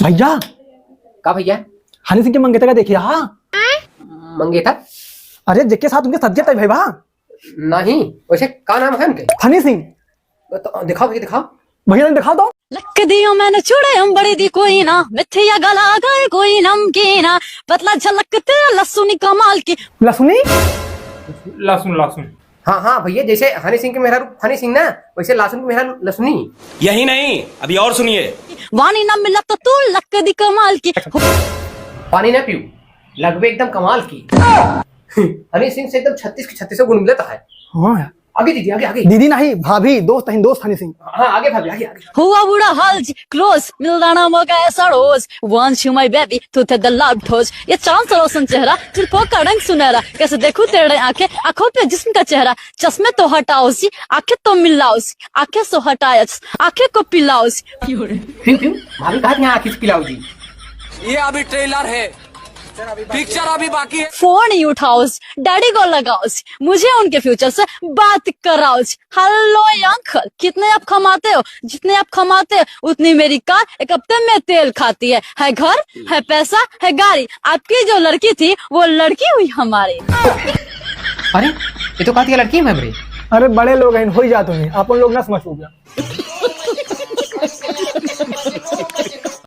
भैया का भैया? हनी सिंह के मंगेतर का देखिए। हाँ मंगेतर? अरे जिसके साथ उनके सज्जत है भैया। नहीं, वैसे का नाम है उनके? हनी सिंह। तो दिखाओ भैया, दिखाओ भैया ने दिखा दो। लक दियो मैंने चूड़े हम बड़ी दी कोई ना मिठिया गला गए कोई नमकीना पतला झलकते लहसुनी कमाल की। लहसुनी लहसुन लहसुन। हाँ हाँ भैया, जैसे हनी सिंह के मेहरा हनी सिंह ना, वैसे लासुन के मेहरा लसुनी। यही नहीं, अभी और सुनिए। वानी ना मिला तो तू लक दी कमाल की। पानी ना पीऊ, लगभग एकदम कमाल की। हनी सिंह से एकदम 36 के 36 गुण मिलता है। हाँ आगे दीदी, आगे आगे। दीदी नहीं भाभी, दोस्त है, दोस्त हनी सिंह। हाँ आगे भाभी, आगे आगे। हुआ बुरा हाल जी क्लोज मिलदाना मौका ऐसा रोज वंस यू माय बेबी तू थे द लव ठोज ये चांद सा रोशन चेहरा जुल्फों का रंग सुनहरा कैसे देखूं तेरे आंखें आंखों पे जिस्म का चेहरा चश्मे तो हटाओ सी आंखें तो मिलाओ सी आंखें सो हटाया आंखें को पिलाओ सी। क्यों क्यों भाभी कहा यहाँ आखिर पिलाओ जी? ये अभी ट्रेलर है, पिक्चर अभी बाकी है। फोन ही उठाओ डैडी को लगाओ मुझे उनके फ्यूचर से बात कराओ। हेलो अंकल, कितने आप कमाते हो? जितने आप कमाते हो उतनी मेरी कार एक हफ्ते में तेल खाती है घर है पैसा है गाड़ी। आपकी जो लड़की थी वो लड़की हुई हमारी। अरे ये तो कहती है लड़की है। मैं अरे बड़े लोग हैं, हो ही जाते हैं, अपन लोग ना समझ हो गया।